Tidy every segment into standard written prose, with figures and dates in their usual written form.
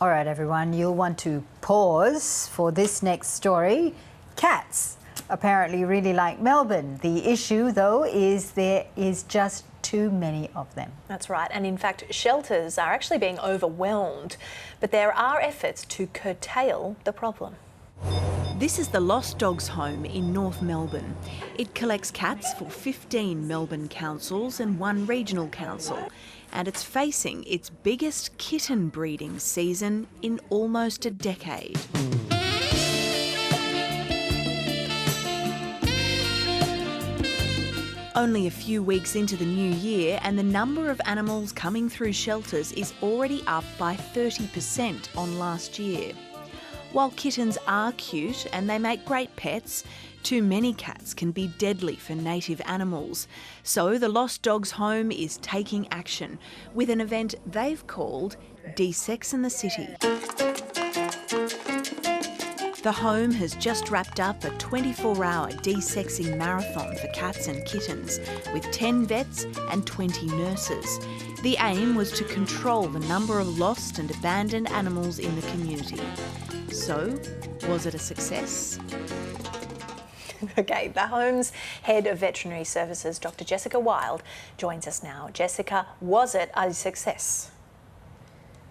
All right, everyone, you'll want to pause for this next story. Cats apparently really like Melbourne. The issue, though, is there is just too many of them. That's right. And in fact, shelters are actually being overwhelmed. But there are efforts to curtail the problem. This is the Lost Dogs Home in North Melbourne. It collects cats for 15 Melbourne councils and 1 regional council. And it's facing its biggest kitten breeding season in almost a decade. Only a few weeks into the new year and the number of animals coming through shelters is already up by 30% on last year. While kittens are cute and they make great pets, too many cats can be deadly for native animals. So the Lost Dogs Home is taking action with an event they've called De-Sex in the City. The home has just wrapped up a 24-hour de-sexing marathon for cats and kittens with 10 vets and 20 nurses. The aim was to control the number of lost and abandoned animals in the community. So, was it a success? OK, the Home's Head of Veterinary Services, Dr. Jessica Wilde, joins us now. Jessica, was it a success?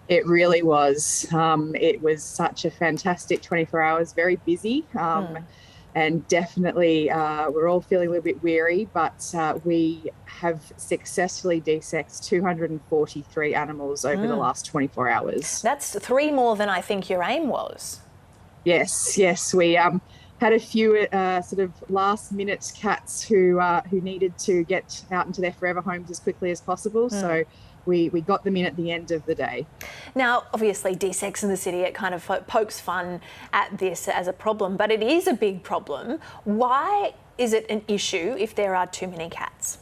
It really was. It was such a fantastic 24 hours, very busy, and definitely we're all feeling a little bit weary, but we have successfully de-sexed 243 animals over the last 24 hours. That's 3 more than I think your aim was. Yes. We had a few sort of last-minute cats who needed to get out into their forever homes as quickly as possible. So we got them in at the end of the day. Now, obviously, De-Sex in the City, it kind of pokes fun at this as a problem, but it is a big problem. Why is it an issue if there are too many cats?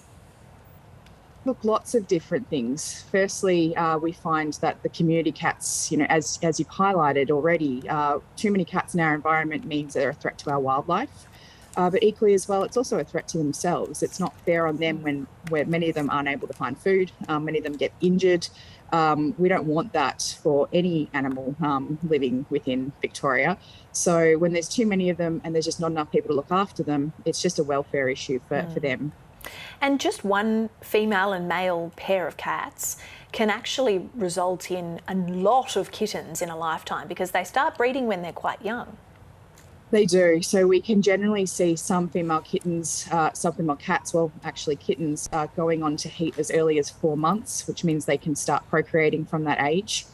Look, lots of different things. Firstly, we find that the community cats, as you've highlighted already, too many cats in our environment means they're a threat to our wildlife. But equally as well, it's also a threat to themselves. It's not fair on them where many of them aren't able to find food. Many of them get injured. We don't want that for any animal living within Victoria. So when there's too many of them and there's just not enough people to look after them, it's just a welfare issue for them. And just one female and male pair of cats can actually result in a lot of kittens in a lifetime because they start breeding when they're quite young. They do. So we can generally see some female kittens, some female cats, well, actually kittens, going on to heat as early as 4 months, which means they can start procreating from that age.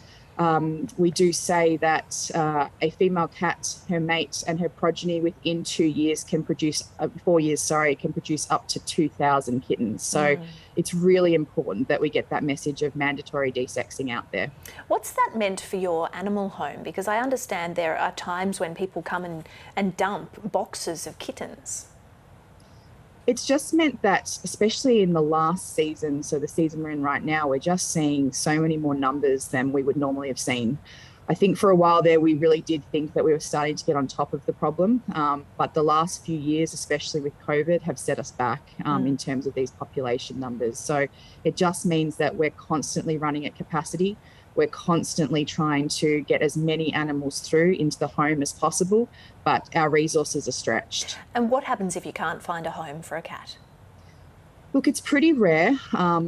We do say that a female cat, her mate and her progeny within 2 years can produce, 4 years, can produce up to 2,000 kittens. So it's really important that we get that message of mandatory de-sexing out there. What's that meant for your animal home? Because I understand there are times when people come and dump boxes of kittens. It's just meant that, especially in the last season, so the season we're in right now, we're just seeing so many more numbers than we would normally have seen. I think for a while there, we really did think that we were starting to get on top of the problem. But the last few years, especially with COVID, have set us back in terms of these population numbers. So it just means that we're constantly running at capacity. We're constantly trying to get as many animals through into the home as possible, but our resources are stretched. And what happens if you can't find a home for a cat? Look, it's pretty rare.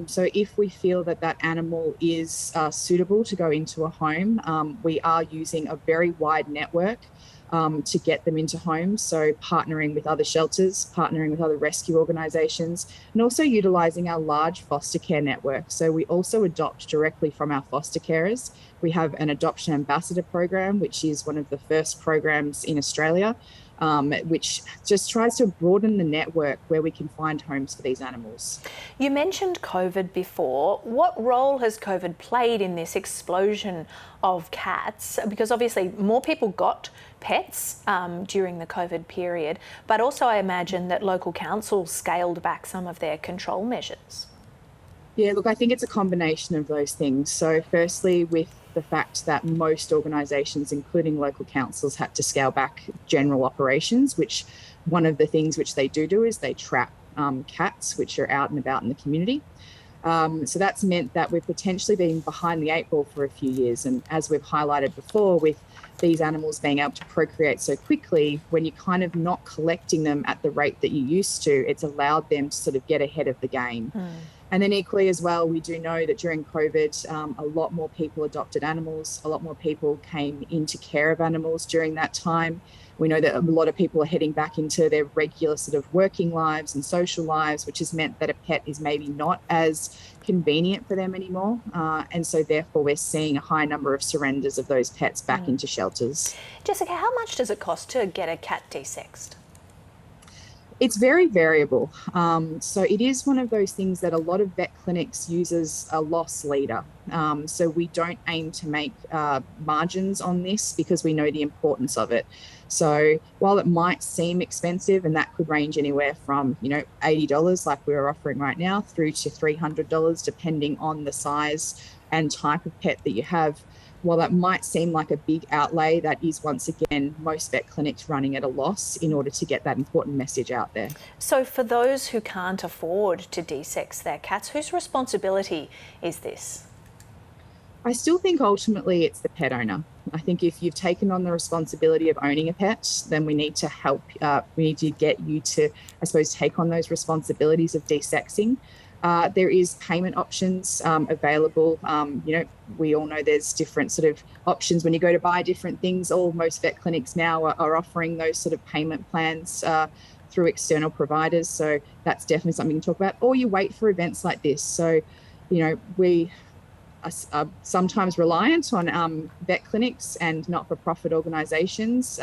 So if we feel that that animal is suitable to go into a home, we are using a very wide network to get them into homes. So partnering with other shelters, partnering with other rescue organisations, and also utilising our large foster care network. So we also adopt directly from our foster carers. We have an adoption ambassador program, which is one of the first programs in Australia, which just tries to broaden the network where we can find homes for these animals. You mentioned COVID before. What role has COVID played in this explosion of cats? Because obviously more people got pets during the COVID period, but also I imagine that local councils scaled back some of their control measures. Yeah, look, I think it's a combination of those things. So firstly, with the fact that most organisations, including local councils, had to scale back general operations, which one of the things which they do is they trap cats which are out and about in the community. So that's meant that we've potentially been behind the eight ball for a few years. And as we've highlighted before, with these animals being able to procreate so quickly, when you're kind of not collecting them at the rate that you used to, it's allowed them to sort of get ahead of the game. And then equally as well, we do know that during COVID, a lot more people adopted animals, a lot more people came into care of animals during that time. We know that a lot of people are heading back into their regular sort of working lives and social lives, which has meant that a pet is maybe not as convenient for them anymore. And so therefore we're seeing a high number of surrenders of those pets back into shelters. Jessica, how much does it cost to get a cat desexed? It's very variable. So it is one of those things that a lot of vet clinics use as a loss leader. So we don't aim to make margins on this because we know the importance of it. So while it might seem expensive, and that could range anywhere from, $80 like we're offering right now through to $300, depending on the size and type of pet that you have. While that might seem like a big outlay, that is once again most vet clinics running at a loss in order to get that important message out there. So for those who can't afford to desex their cats, whose responsibility is this? I still think ultimately it's the pet owner. I think if you've taken on the responsibility of owning a pet, then we need to help, we need to get you to, I suppose, take on those responsibilities of desexing. There is payment options available. We all know there's different sort of options when you go to buy different things. Most vet clinics now are offering those sort of payment plans through external providers. So that's definitely something you can talk about. Or you wait for events like this. So, we are sometimes reliant on vet clinics and not-for-profit organisations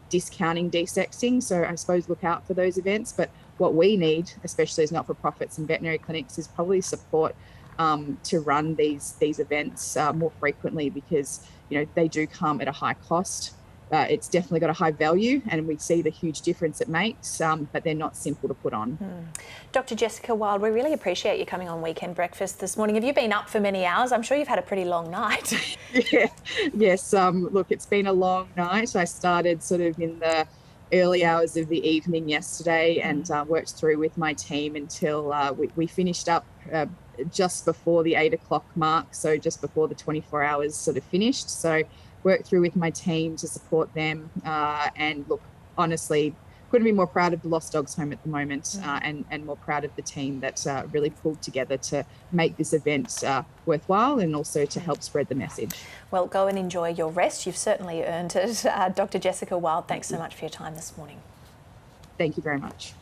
discounting desexing. So I suppose look out for those events. But what we need, especially as not-for-profits and veterinary clinics, is probably support to run these events more frequently because they do come at a high cost. It's definitely got a high value, and we see the huge difference it makes, but they're not simple to put on. Dr. Jessica Wilde, we really appreciate you coming on Weekend Breakfast this morning. Have you been up for many hours? I'm sure you've had a pretty long night. Yes. Look, it's been a long night. I started sort of in the early hours of the evening yesterday and worked through with my team until we finished up just before the 8 o'clock mark, so just before the 24 hours sort of finished. So worked through with my team to support them, and look, honestly, couldn't be more proud of the Lost Dogs Home at the moment, and more proud of the team that really pulled together to make this event worthwhile and also to help spread the message. Well, go and enjoy your rest. You've certainly earned it. Dr. Jessica Wilde, thanks so much for your time this morning. Thank you very much.